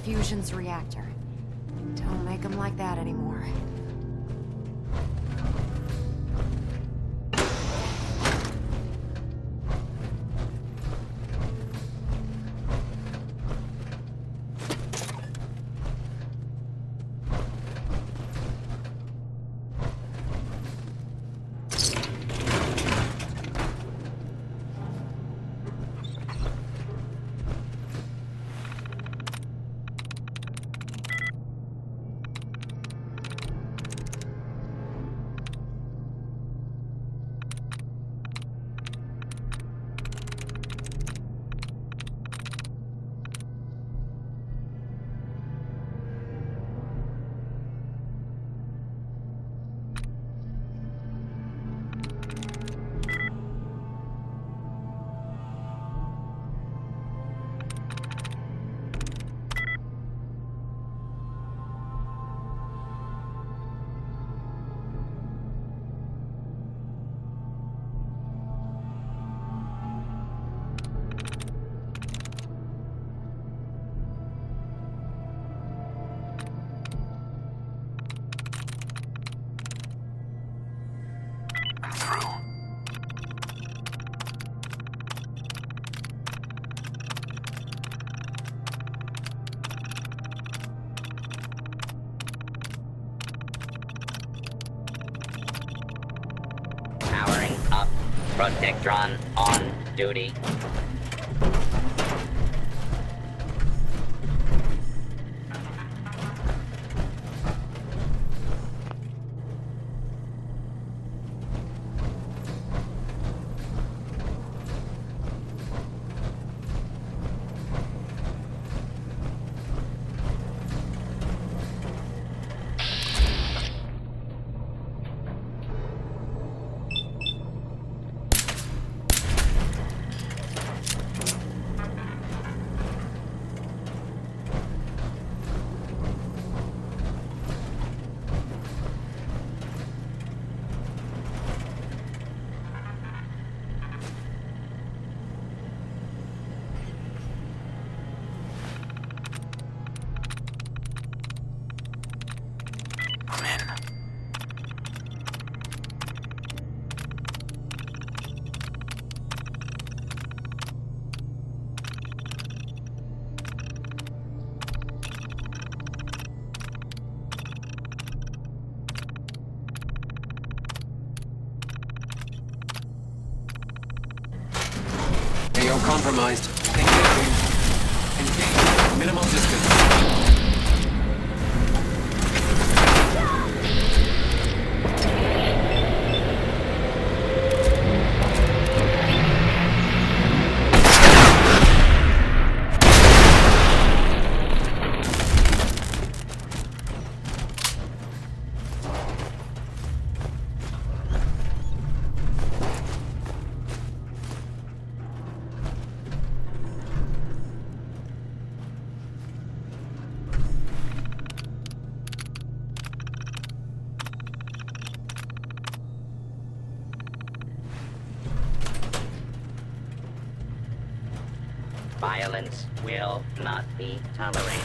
fusion's reactor. Don't make them like that anymore. Powering up. Protectron on duty. AO compromised. Engaging. Engaging. Minimal distance. Violence will not be tolerated.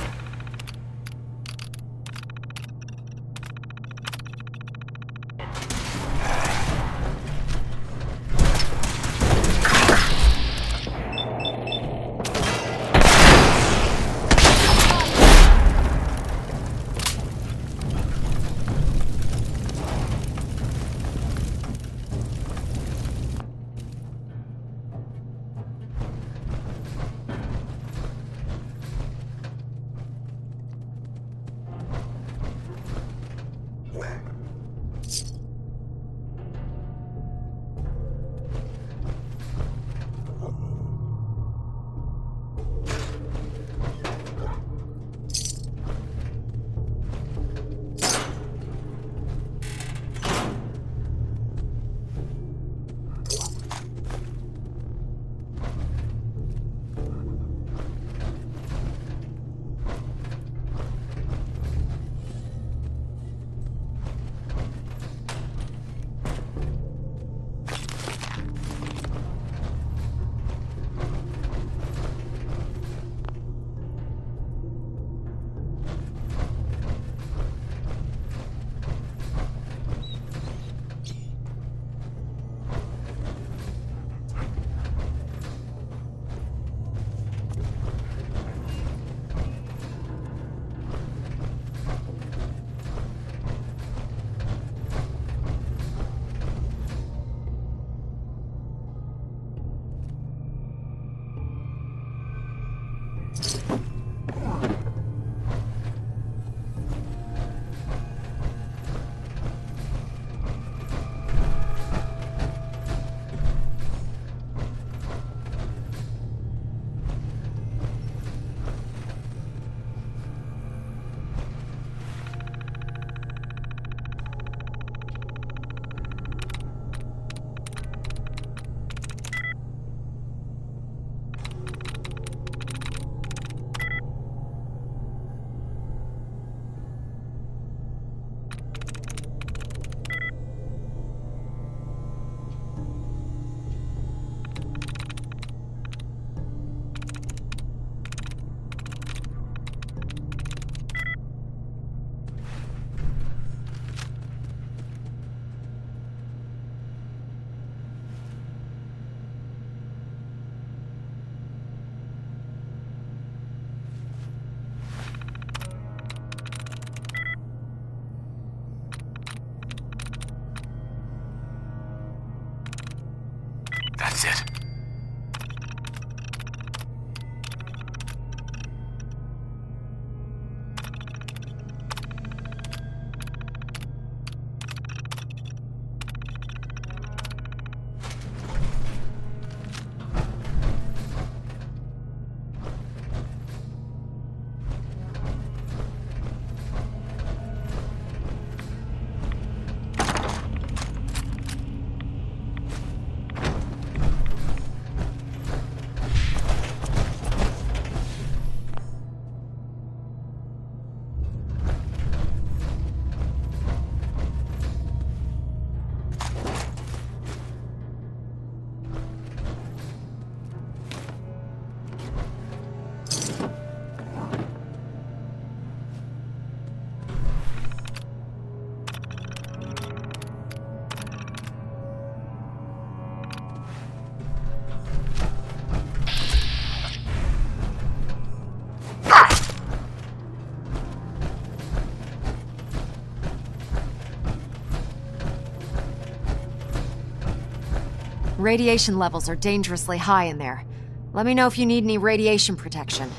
Radiation levels are dangerously high in there. Let me know if you need any radiation protection.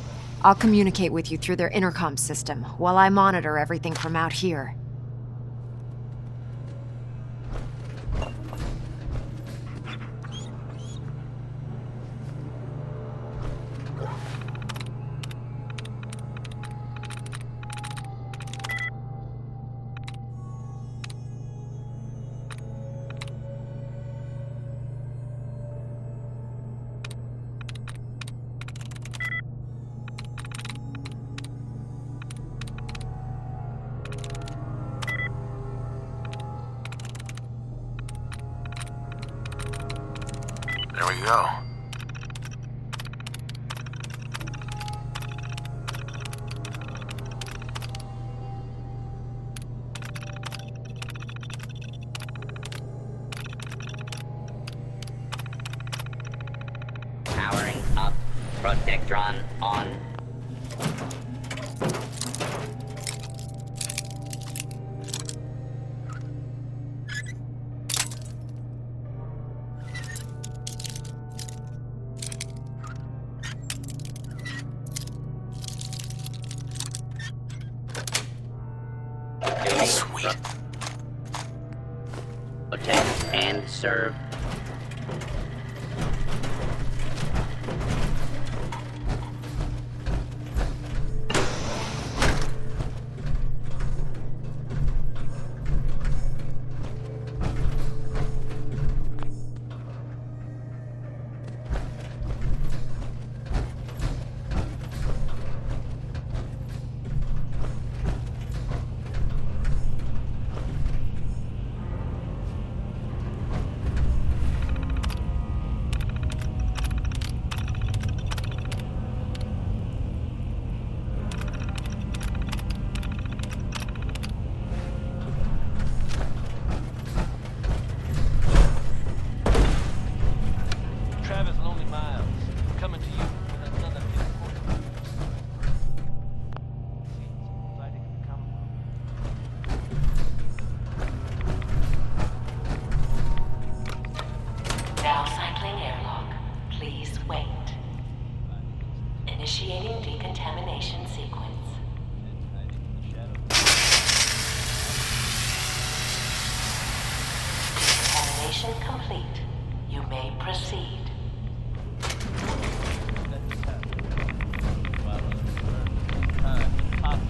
I'll communicate with you through their intercom system while I monitor everything from out here. There we go. Powering up. Protectron on. Sweet. Protect and serve. Travis Lonely Miles, coming to you with another important fighting in the Commonwealth. Now cycling airlock. Please wait. Initiating decontamination sequence. Decontamination complete. You may proceed.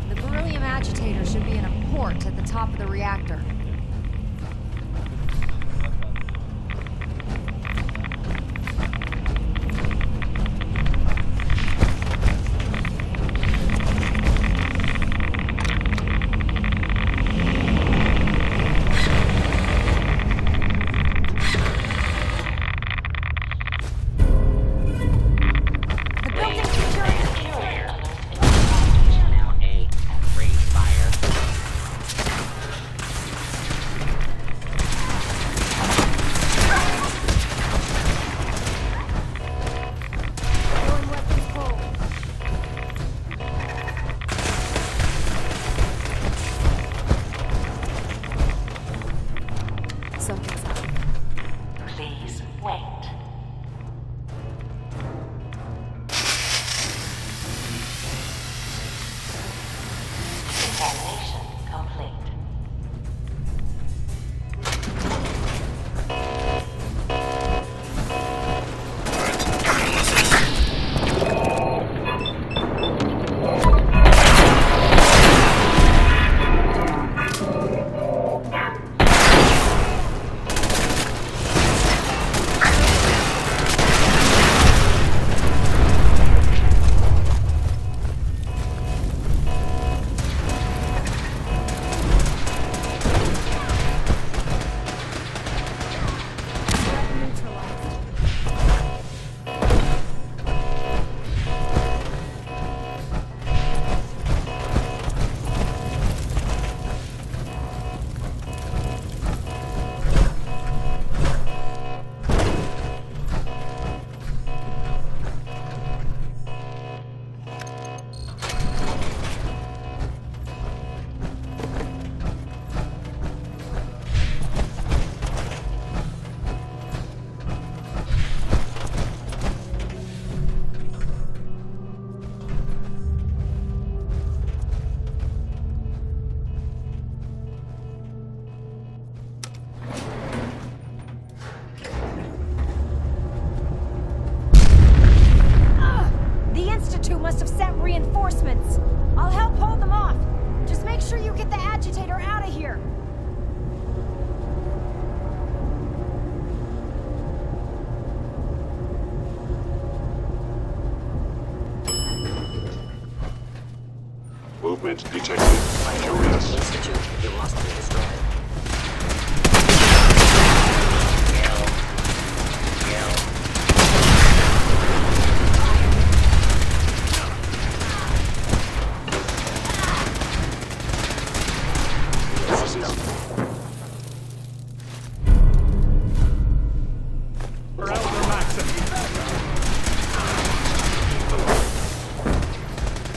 The beryllium agitator should be in a port at the top of the reactor. The building's secured. Carrier alert in package. Now a free fire. agitator out of here! Movement detected. Curious. Institute, you must be destroyed.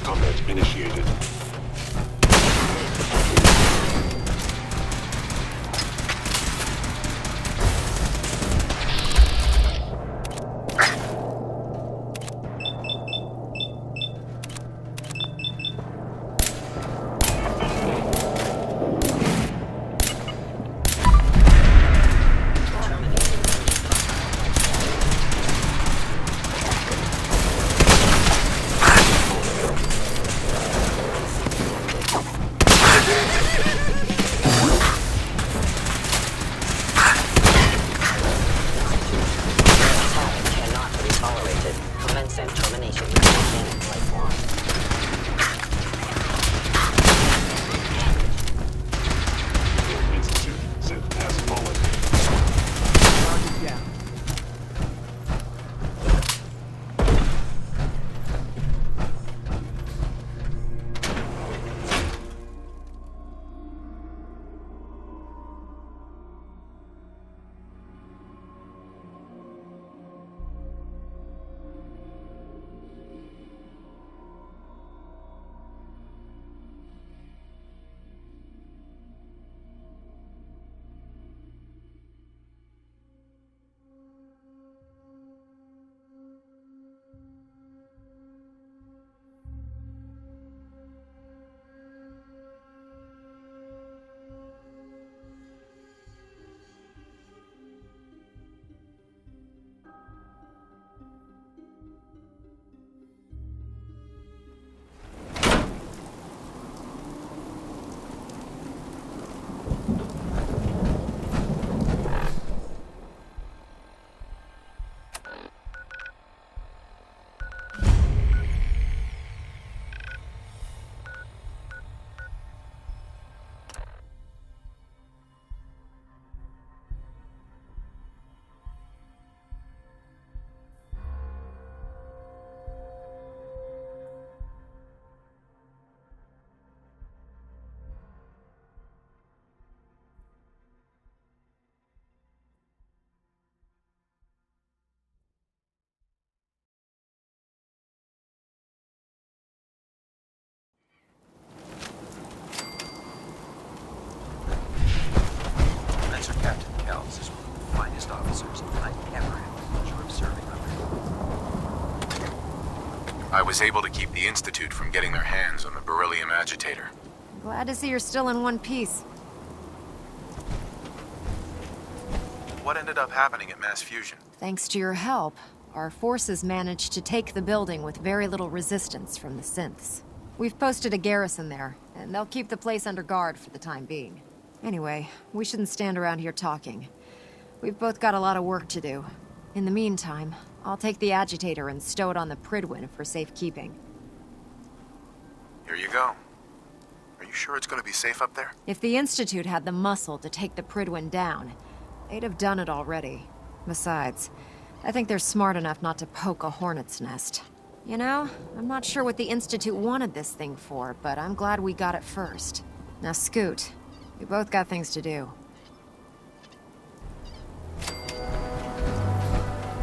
Combat initiated. Cannot be tolerated. Commence and termination of organic life form. Institute synth has fallen. Spencer Captain Kells is one of the finest officers I've ever had the pleasure of serving under. I was able to keep the Institute from getting their hands on the beryllium agitator. Glad to see you're still in one piece. What ended up happening at Mass Fusion? Thanks to your help, our forces managed to take the building with very little resistance from the synths. We've posted a garrison there, and they'll keep the place under guard for the time being. Anyway, we shouldn't stand around here talking. We've both got a lot of work to do. In the meantime, I'll take the agitator and stow it on the Prydwen for safekeeping. Here you go. Are you sure it's going to be safe up there? If the Institute had the muscle to take the Prydwen down, they'd have done it already. Besides, I think they're smart enough not to poke a hornet's nest. You know, I'm not sure what the Institute wanted this thing for, but I'm glad we got it first. Now scoot. We both got things to do.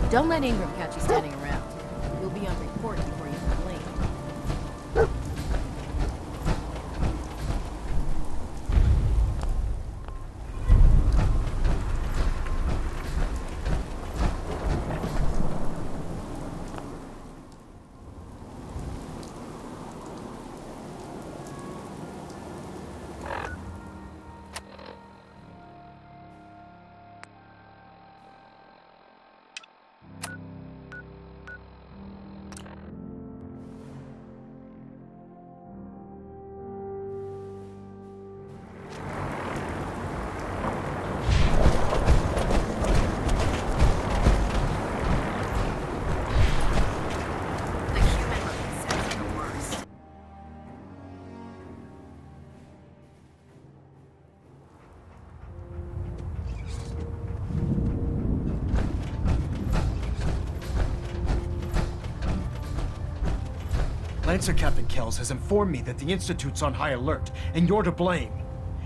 Don't let Ingram catch you standing around. You'll be on report before you complain. Lancer Captain Kells has informed me that the Institute's on high alert, and you're to blame.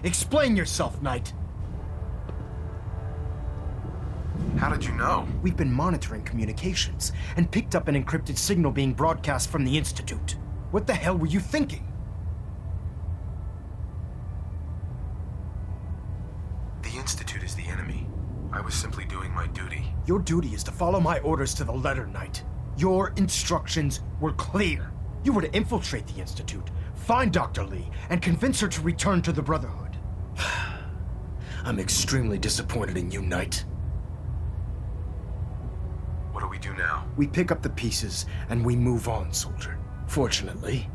Explain yourself, Knight. How did you know? We've been monitoring communications, and picked up an encrypted signal being broadcast from the Institute. What the hell were you thinking? The Institute is the enemy. I was simply doing my duty. Your duty is to follow my orders to the letter, Knight. Your instructions were clear. You were to infiltrate the Institute, find Dr. Lee, and convince her to return to the Brotherhood. I'm extremely disappointed in you, Knight. What do we do now? We pick up the pieces, and we move on, soldier. Fortunately,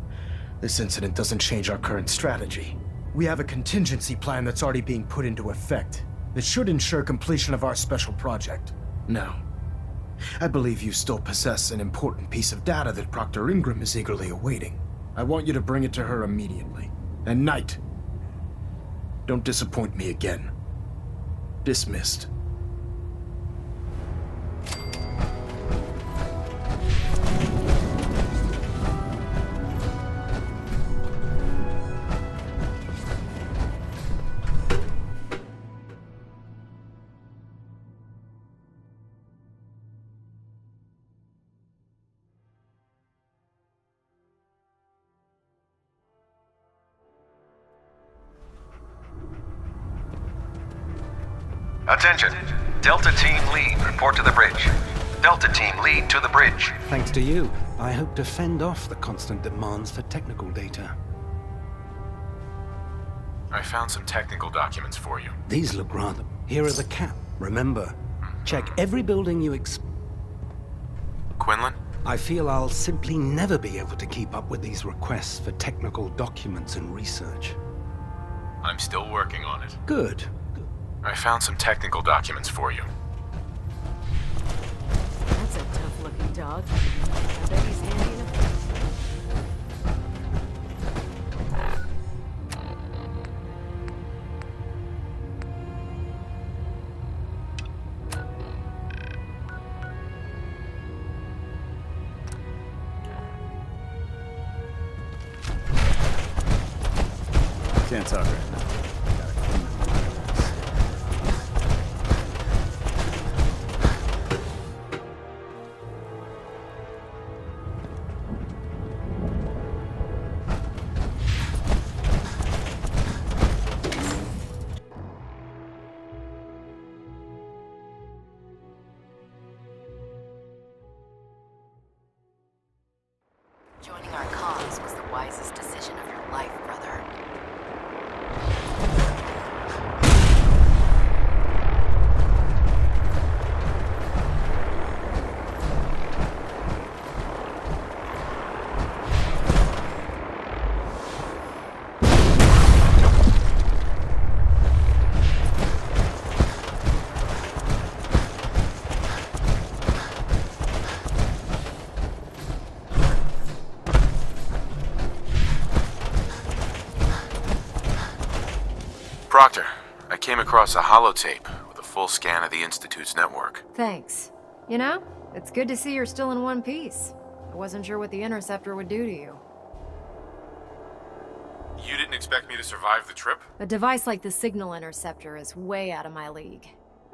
this incident doesn't change our current strategy. We have a contingency plan that's already being put into effect that should ensure completion of our special project. Now, I believe you still possess an important piece of data that Proctor Ingram is eagerly awaiting. I want you to bring it to her immediately. And Knight, don't disappoint me again. Dismissed. Attention! Delta Team Lead, report to the bridge. Delta Team Lead to the bridge. Thanks to you, I hope to fend off the constant demands for technical data. I found some technical documents for you. These look rather... Here are the cap. Remember, check every building you Quinlan? I feel I'll simply never be able to keep up with these requests for technical documents and research. I'm still working on it. Good. I found some technical documents for you. That's a tough-looking dog. I bet he's handy enough. Can't talk right now. Joining our cause was the wisest decision of your life, brother. Proctor, I came across a holotape with a full scan of the Institute's network. Thanks. You know, it's good to see you're still in one piece. I wasn't sure what the Interceptor would do to you. You didn't expect me to survive the trip? A device like the Signal Interceptor is way out of my league.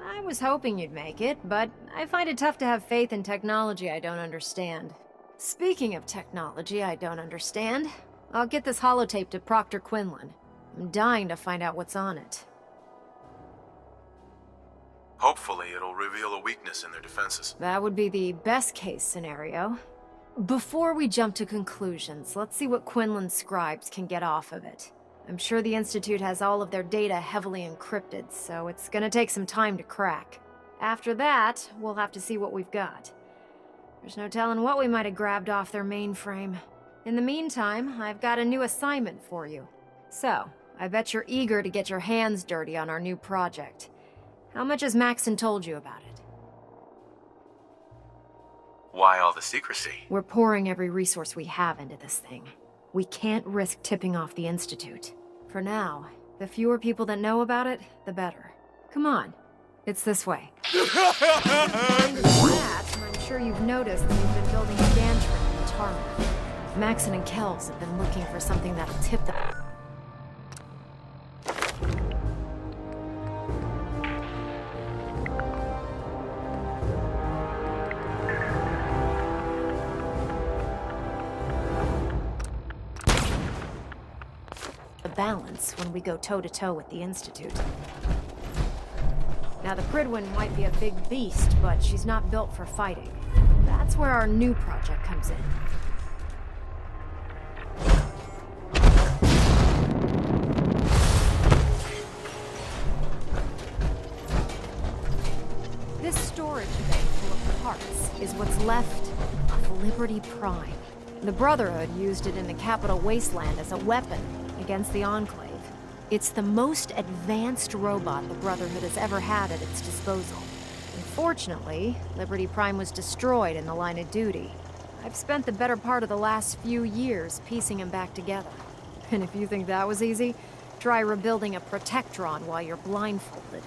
I was hoping you'd make it, but I find it tough to have faith in technology I don't understand. Speaking of technology I don't understand, I'll get this holotape to Proctor Quinlan. I'm dying to find out what's on it. Hopefully it'll reveal a weakness in their defenses. That would be the best case scenario. Before we jump to conclusions, let's see what Quinlan's scribes can get off of it. I'm sure the Institute has all of their data heavily encrypted, so it's gonna take some time to crack. After that, we'll have to see what we've got. There's no telling what we might have grabbed off their mainframe. In the meantime, I've got a new assignment for you. So, I bet you're eager to get your hands dirty on our new project. How much has Maxon told you about it? Why all the secrecy? We're pouring every resource we have into this thing. We can't risk tipping off the Institute. For now, the fewer people that know about it, the better. Come on, it's this way. That, I'm sure you've noticed that we've been building a gantry in the tarmac. Maxon and Kells have been looking for something that'll tip the... balance when we go toe-to-toe with the Institute. Now, the Prydwen might be a big beast, but she's not built for fighting. That's where our new project comes in. This storage bay full of parts is what's left of Liberty Prime. The Brotherhood used it in the Capital Wasteland as a weapon against the Enclave. It's the most advanced robot the Brotherhood has ever had at its disposal. Unfortunately, Liberty Prime was destroyed in the line of duty. I've spent the better part of the last few years piecing him back together. And if you think that was easy, try rebuilding a Protectron while you're blindfolded.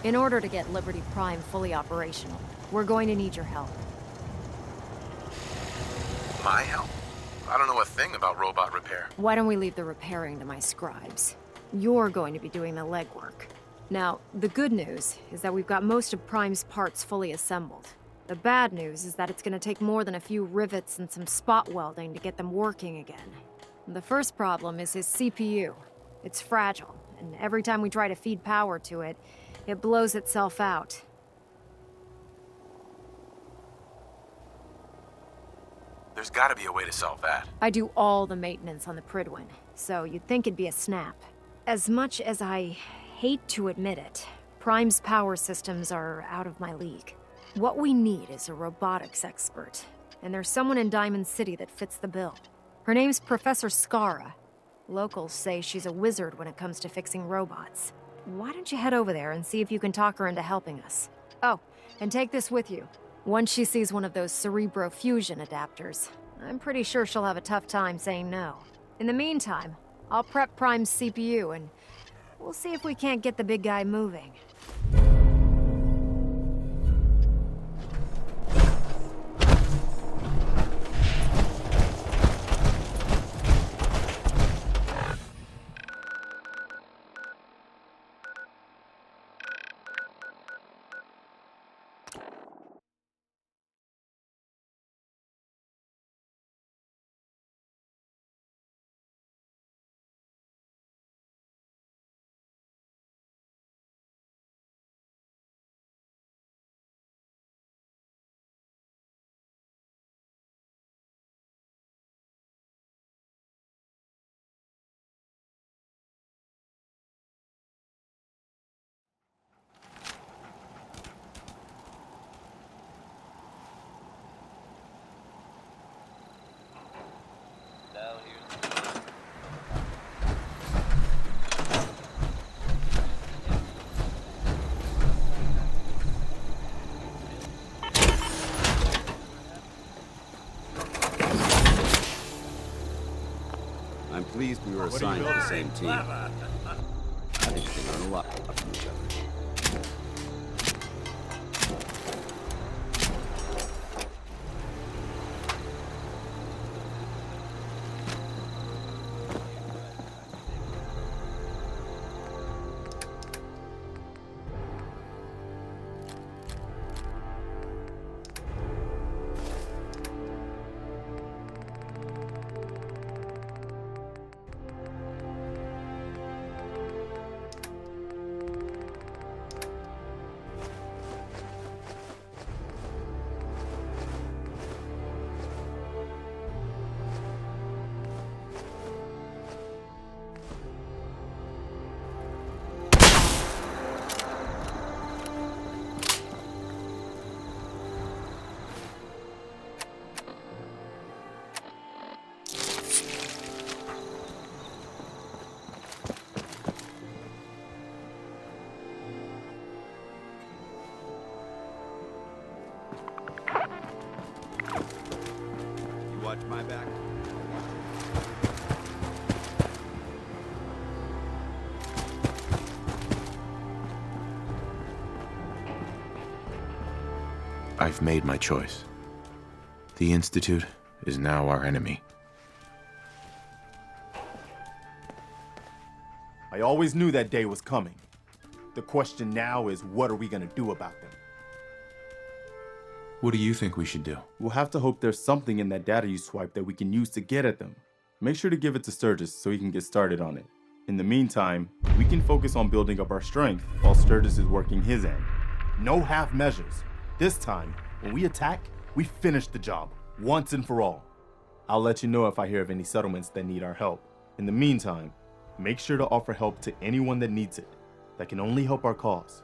In order to get Liberty Prime fully operational, we're going to need your help. My help? I don't know a thing about robot repair. Why don't we leave the repairing to my scribes? You're going to be doing the legwork. Now, the good news is that we've got most of Prime's parts fully assembled. The bad news is that it's going to take more than a few rivets and some spot welding to get them working again. The first problem is his CPU. It's fragile, and every time we try to feed power to it, it blows itself out. There's gotta be a way to solve that. I do all the maintenance on the Prydwen, so you'd think it'd be a snap. As much as I hate to admit it, Prime's power systems are out of my league. What we need is a robotics expert, and there's someone in Diamond City that fits the bill. Her name's Professor Skara. Locals say she's a wizard when it comes to fixing robots. Why don't you head over there and see if you can talk her into helping us? Oh, and take this with you. Once she sees one of those Cerebro fusion adapters, I'm pretty sure she'll have a tough time saying no. In the meantime, I'll prep Prime's CPU and we'll see if we can't get the big guy moving. I'm pleased we were assigned to the same team. I think we can learn a lot from each other. Watch my back. I've made my choice. The Institute is now our enemy. I always knew that day was coming. The question now is, what are we gonna do about them? What do you think we should do? We'll have to hope there's something in that data you swiped that we can use to get at them. Make sure to give it to Sturgis so he can get started on it. In the meantime, we can focus on building up our strength while Sturgis is working his end. No half measures. This time, when we attack, we finish the job, once and for all. I'll let you know if I hear of any settlements that need our help. In the meantime, make sure to offer help to anyone that needs it. That can only help our cause.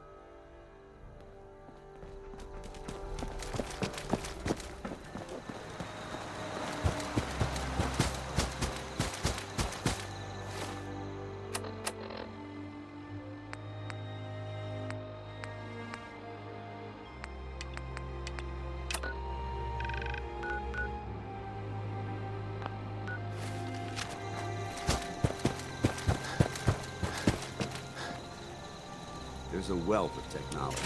There's a wealth of technology.